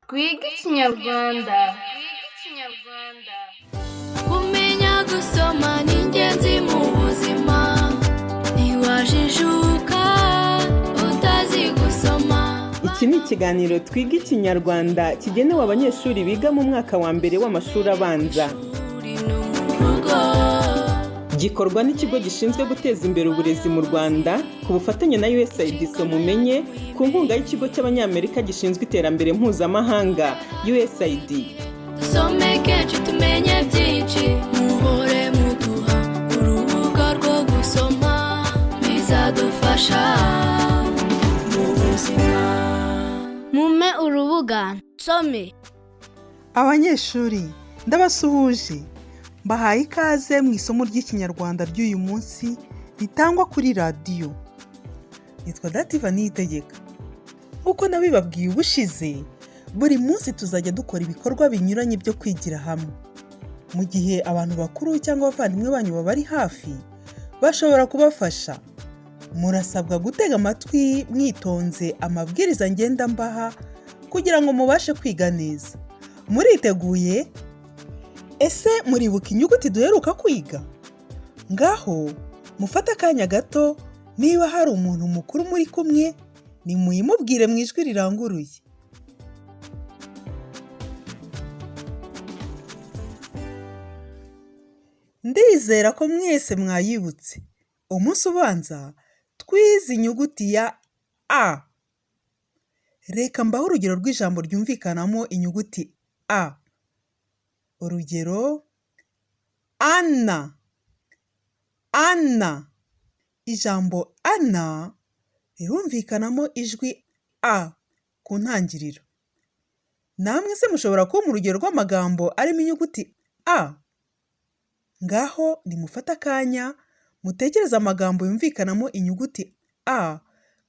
Twiga Ikinyarwanda. Kumenya gusoma ni ingenzi mu buzima, ntiwajijuka utazi gusoma. Iki ni ikiganiro Twiga Ikinyarwanda kigenewe abanyeshuri biga mu mwaka wa mbere w'amashuri abanza. Gikorwa n'ikigo gishinzwe guteza imbere uburezi mu Rwanda ku bufatanye na USAID Soma Umenye ku nkunga y'ikigo cy'abanyamerika gishinzwe iterambere mpuzamahanga USAID. Dusome kenshi tumenye byinshi, muhore muduha urubuga rwo gusoma, bizadufasha mu buzima. Mume urubuga nsome. Abanyeshuri ndabasuhuje, mbahaye ikaze mu isomo ry'Ikinyarwanda ry'uyu munsi ritangwa kuri radiyo. Nitwa Dativa Niyitegeka. Nk'uko nabibabwiye ubushize, buri munsi tuzajya dukora ibikorwa binyuranye byo kwigira hamwe. Mu gihe abantu bakuru cyangwa abavandimwe banyu babari hafi, bashobora kubafasha. Murasabwa gutega amatwi mwitonze amabwiriza ngenda mbaha kugira ngo mubashe kwiga neza. Muriteguye? Ese muribuka inyuguti duheruka kwiga? Ngaho mufate akanya gato, niba hari umuntu mukuru muri kumwe, nimuyimubwire mu ijwi riranguruye. Ndizera ko mwese mwayibutse. Umunsi ubanza twize inyuguti ya A. Reka mbaho urugero rw'ijambo ryumvikanamo inyuguti A. Urugero: Ana. Ana. Ijambo Ana rirumvikanamo ijwi A ku ntangiriro. Namwe se mushobora kuba mu rugero rw'amagambo arimo inyuguti A? Ngaho nimufate akanya mutekereze amagambo yumvikanamo inyuguti A,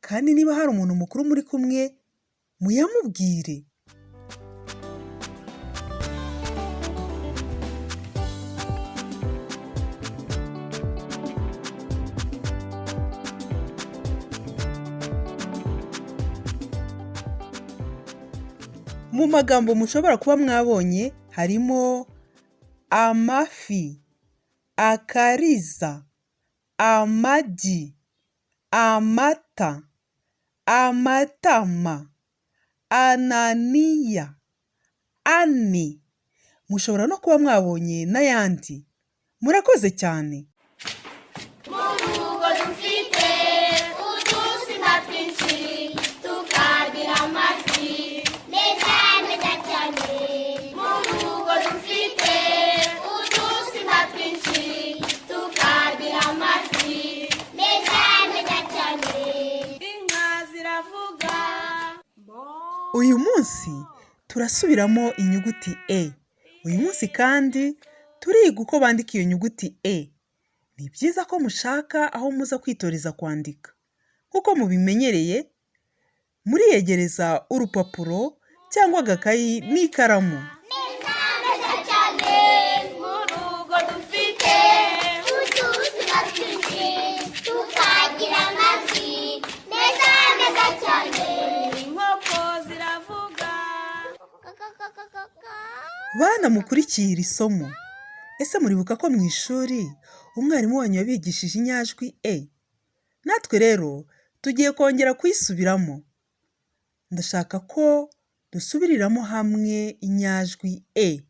kandi niba hari umuntu mukuru muri kumwe, muyamubwire. Mu magambo mushobora kuba mwabonye harimo amafi, akariza, amagi, amata, amatama, ananiya, ani. Mushobora no kuba mwabonye n'ayandi. Murakoze cyane. Uyu munsi turasubiramo inyuguti E. Uyu munsi kandi turiga uko bandika iyo nyuguti E. Ni byiza ko mushaka aho muza kwitoreza kwandika. Nk'uko mubimenyereye, muriyegereza urupapuro cyangwa agakayi n'ikaramu. Bana mukurikiye iri somo, ese muribuka ko mu ishuri umwarimu wanyu yabigishije inyajwi E? Natwe rero tugiye kongera kuyisubiramo. Ndashaka ko dusubiriramo hamwe inyajwi E.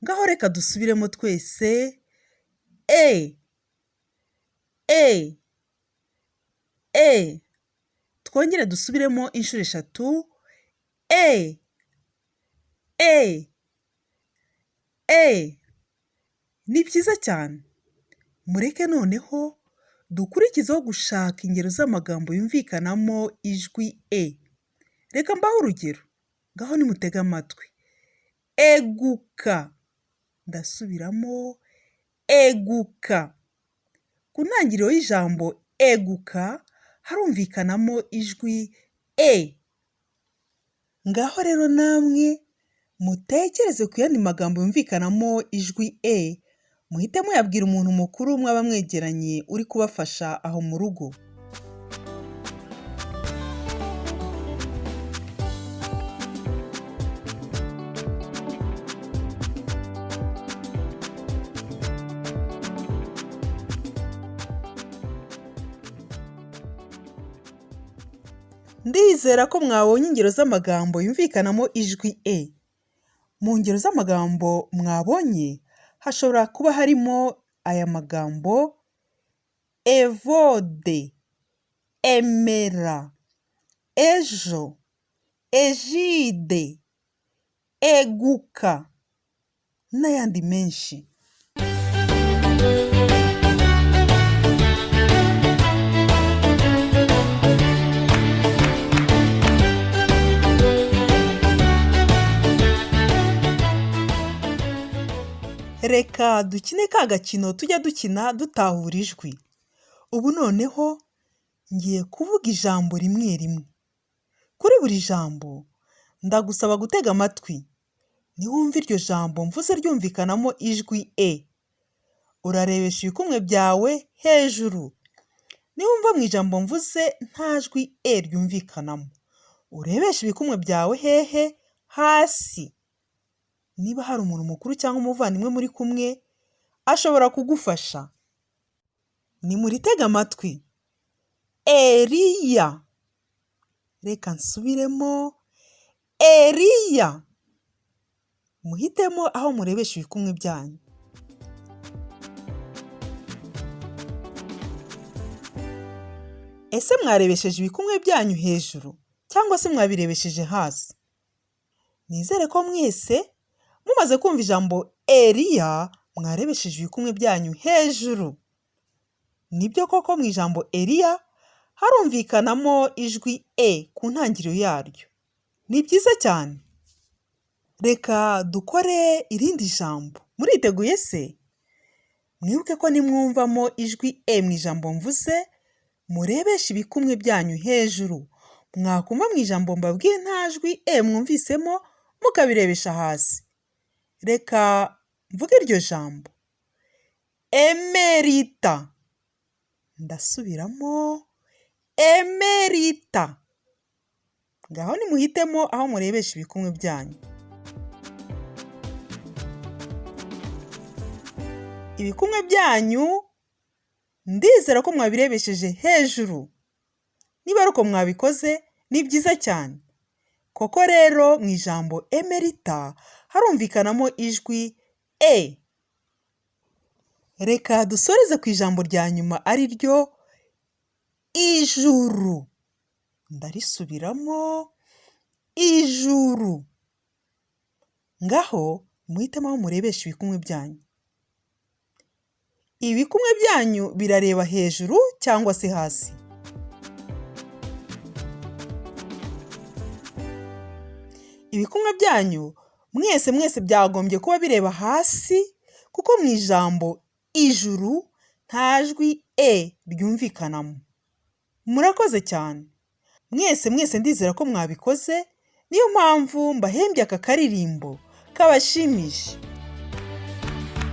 Ngaho reka dusubiremo twese. E, E, E. Twongere dusubiremo inshuro 3. E, E, E. Ni byiza cyane. Mureke noneho dukurikizeho gushaka ingero z'amagambo yumvikanamo ijwi E. Reka mbaho urugero. Ngaho nimutega amatwi. Eguka. Ndasubiramo. Eguka. Ku ntangiriro y'ijambo eguka harumvikanamo ijwi E. Ngaho rero namwe mutekereze ku yandi magambo yumvikanamo ijwi E, muhite muyabwira umuntu mukuru mwaba mwegeranye uri kubafasha aho mu rugo. Ndizera ko mwabonye ingero z'amagambo yumvikanamo ijwi e. Mu ngero z'amagambo mwabonye hashobora kuba harimo aya magambo evode, emera, ejo, ejide, eguka n'ayandi menshi. Reka dukine ka gakino tujya dukina dutahura ijwi. Ubu noneho ngiye kuvuga ijambo rimwe rimwe. Kuri buri jambo ndagusaba gutega amatwi. Niwumva iryo jambo mvuze ryumvikanamo ijwi e, urarebesha ibikumwe byawe hejuru. Niwumva mu ijambo mvuze nta jwi e ryumvikanamo, urebesha ibikumwe byawe hehe? Hasi. Niba hari umuntu mukuru cyangwa umuvandimwe muri kumwe, ashobora kugufasha. Nimuritega amatwi. Eliya. Reka nsubiremo. Eliya. Muhitemo aho murebesha ibikumwe byanyu. Ese mwarebesheje ibikumwe byanyu hejuru cyangwa se mwabirebesheje hasi? Nizere ko mwese mumaze kumva ijambo Eliya mwarebesheje ibikumwe byanyu hejuru. Nibyo koko mu ijambo Eliya harumvikanamo ijwi e ku ntangiriro yaryo. Ni byiza cyane. Reka dukore irindi jambo. Muriteguye se? Mwibuke ko nimwumvamo ijwi e mu ijambo mvuze, murebesha ibikumwe byanyu hejuru. Mwakumva mu ijambo mbabwiye nta jwi e mwumvisemo, mukabirebesha hasi. Reka mvuge iryo jambo. Emerita. Ndasubiramo. Emerita. Ngaho nimuhitemo aho murebesha ibikumwe byanyu. Ibikumwe byanyu ndizera ko mwabirebesheje hejuru. Niba ari uko mwabikoze ni byiza cyane. Koko rero mu ijambo emerita harumvikanamo ijwi e. Reka dusoreze ku ijambo rya nyuma ari ryo ijuru. Ndarisubiramo. Ijuru. Ngaho muhitemo aho murebesha ibikumwe byanyu. Ibikumwe byanyu birareba hejuru cyangwa se hasi? Ibikumwe byanyu mwese byagombye kuba bireba hasi, kuko mu ijambo ijuru nta jwi e ryumvikanamo. Murakoze cyane. Mwese ndizera ko mwabikoze, niyo mpamvu mbahembye aka karirimbo kabashimisha.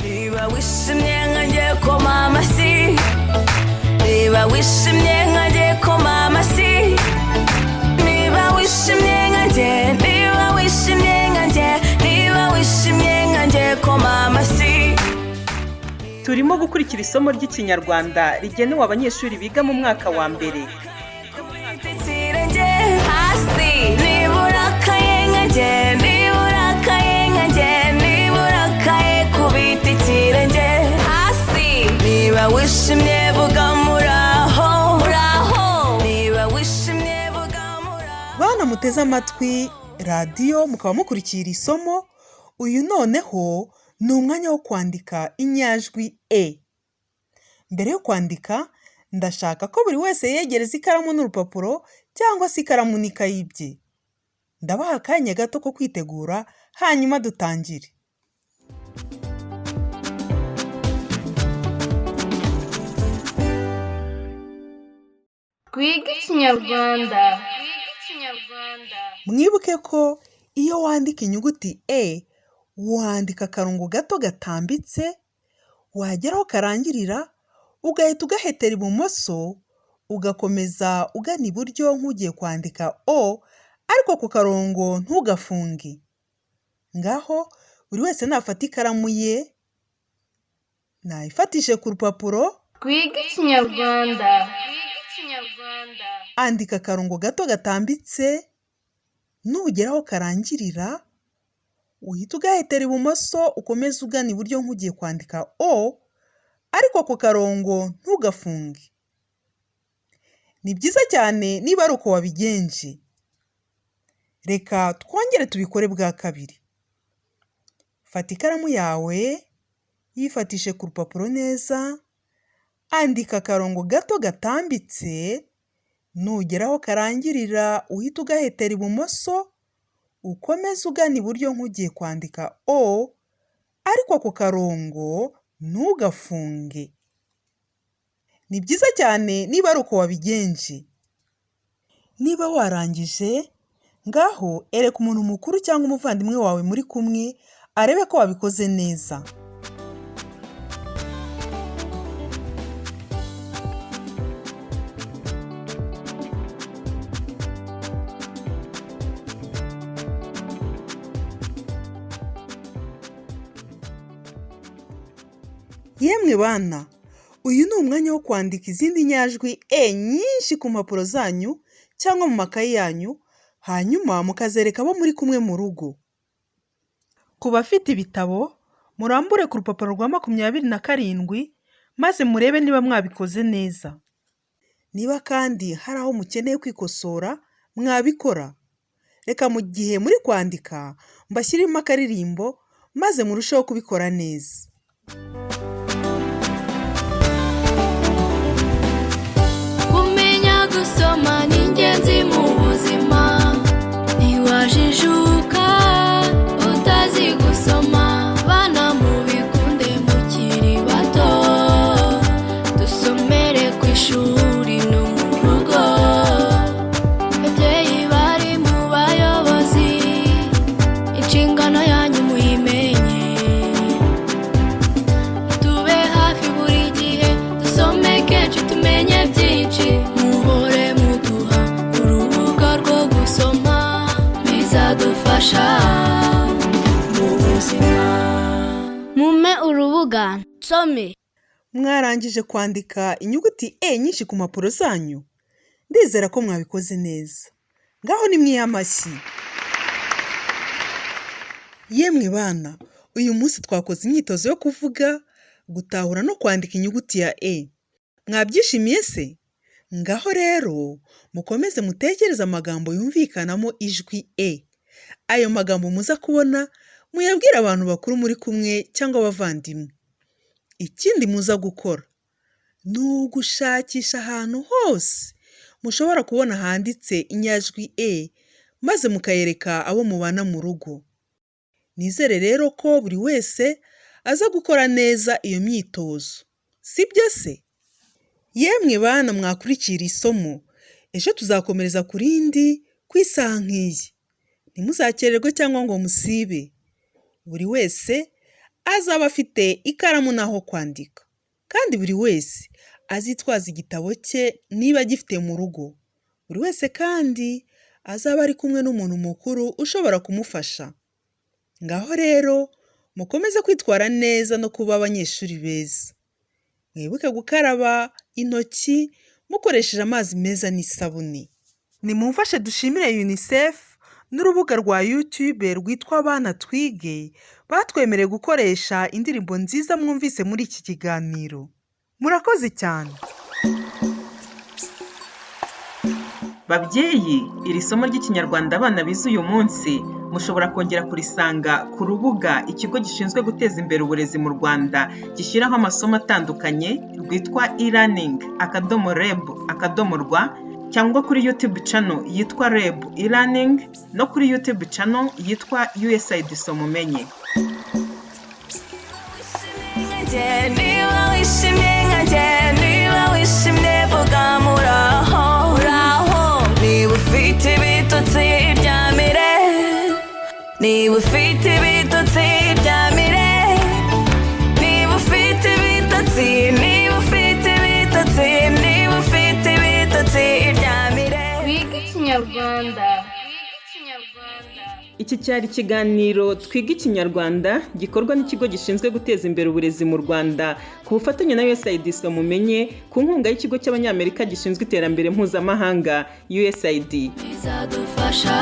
Niba wishimye nkanjye koma amashyi, niba wishimye nkanjye koma amashyi, niba wishimye nkanjye, niba wishimye nkanjye, niba wishimye nkanjye koma amashyi. Turimo gukurikira isomo ry'Ikinyarwanda rigenewe abanyeshuri biga mu mwaka wa mbere. Hasi niba urakaye nkanjye, niba urakaye nkanjye, niba urakaye kubita ikirenge hasi. Niba wishimye vuga muraho, muraho. Niba wishimye vuga muraho. Bana muteze amatwi radiyo mukaba mukurikira isomo. Uyu noneho ni umwanya wo kwandika inyajwi e. Mbere yo kwandika, ndashaka ko buri wese yegereza ikaramu n'urupapuro cyangwa se ikaramu n'ikayi bye. Ndabaha akanya gato ko kwitegura, hanyuma dutangire. Twiga Ikinyarwanda. Mwibuke ko iyo wandika inyuguti e, wandika akarongo gato gatambitse, wageraho karangirira, ugahita ugahetera ibumoso, ugakomeza ugana iburyo nk'ugiye kwandika o, ariko ku karongo ntugafunge. Ngaho buri wese nafata ikaramu ye, nayifatishe ku rupapuro. Twiga Ikinyarwanda. andika akarongo gato gatambitse, nugeraho karangirira uhita ugahetera ibumoso ukomeze ugana iburyo nk'ugiye kwandika O, ariko ako karongo ntugafunge. Ni byiza cyane niba ari uko wabigenje. Reka twongere tubikore bwa kabiri. Fata ikaramu yawe, yifatishe ku rupapuro neza, andika akarongo gato gatambitse, nugeraho karangirira uhita ugahetera ibumoso, ukomeze ugana iburyo nk'ugiye kwandika O, ariko ako karongo ntugafunge. Ni byiza cyane niba ari uko wabigenje. Niba warangije, ngaho ereka umuntu mukuru cyangwa umuvandimwe wawe muri kumwe, arebe ko wabikoze neza. Yemwe bana, uyu ni umwanya wo kwandika izindi nyajwi nyinshi ku mpapuro zanyu cyangwa mu makayi yanyu, hanyuma mukazereka abo muri kumwe mu rugo. Ku bafite ibitabo, murambure ku rupapuro rwa 27 maze murebe niba mwabikoze neza. Niba kandi hari aho mukeneye kwikosora, mwabikora. Reka mu gihe muri kwandika mbashyiremo akaririmbo maze murusheho kubikora neza. Kumenya gusoma ni ingenzi mu buzima, ntiwajijuka utazi gusoma. Bana mubikunde mukiri bato, dusomere ku ishuri no mu rugo. Ababyeyi bari mu bayobozi, inshingano yanyu muyimenye. Tube hafi buri gihe, dusome kenshi tumenye byinshi. Muhore muduha urubuga rwo gusoma, bizadufasha mu buzima. Mume urubuga nsome. Mwarangije kwandika inyuguti nyinshi ku mpapuro zanyu? Ndizera ko mwabikoze neza. Ngaho nimwihe amashyi. Yemwe bana, uyu munsi twakoze imyitozo yo kuvuga, gutahura no kwandika inyuguti ya E. Mwabyishimiye se? Ngaho rero mukomeze mutekereze amagambo yumvikanamo ijwi E. Ayo magambo muza kubona muyabwire abantu bakuru muri kumwe cyangwa abavandimwe. Ikindi muza gukora ni ugushakisha ahantu hose mushobora kubona handitse inyajwi E, maze mukayereka abo mubana mu rugo. Nizere rero ko buri wese aza gukora neza iyo myitozo, sibyo se? Yemwe bana mwakurikira isomo, ejo tuzakomereza ku rindi ku isaha nk'iyi. Ntimuzakererwe cyangwa ngo musibe. Buri wese azaba afite ikaramu n'aho kwandika, kandi buri wese azitwaza igitabo cye niba agifite mu rugo. Buri wese kandi azaba ari kumwe n'umuntu mukuru ushobora kumufasha. Ngaho rero mukomeze kwitwara neza no kuba abanyeshuri beza. Mwibuke gukaraba intoki mukoresheje amazi meza n'isabuni. Nimumfashe dushimire UNICEF n'urubuga rwa YouTube rwitwa Abana Twige, batwemereye gukoresha indirimbo nziza mwumvise muri iki kiganiro. Murakoze cyane. Babyeyi, iri somo ry'Ikinyarwanda abana bize uyu munsi mushobora kongera kurisanga ku rubuga ikigo gishinzwe guteza imbere uburezi mu Rwanda gishyiraho amasomo atandukanye rwitwa e-learning.reb.rw, cyangwa kuri YouTube channel yitwa REB e-learning, no kuri YouTube channel yitwa USAID Soma Umenye. Niba wishimye nka niba wishimye vuga muraho, uraho. Niba ufite ibitotsi ryamire, niba ufite ibitotsi ryamire, niba ufite ibitotsi, niba ufite ibitotsi, niba ufite ibitotsi ryamire. Wiga Ikinyarwanda. Iki cyari ikiganiro Twiga Ikinyarwanda gikorwa n'ikigo gishinzwe guteza imbere uburezi mu Rwanda ku bufatanye na USAID Soma Umenye ku nkunga y'ikigo cy'abanyamerika gishinzwe iterambere mpuzamahanga USAID. bizadufasha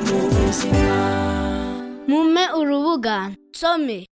mu buzima. mume urubuga nsome.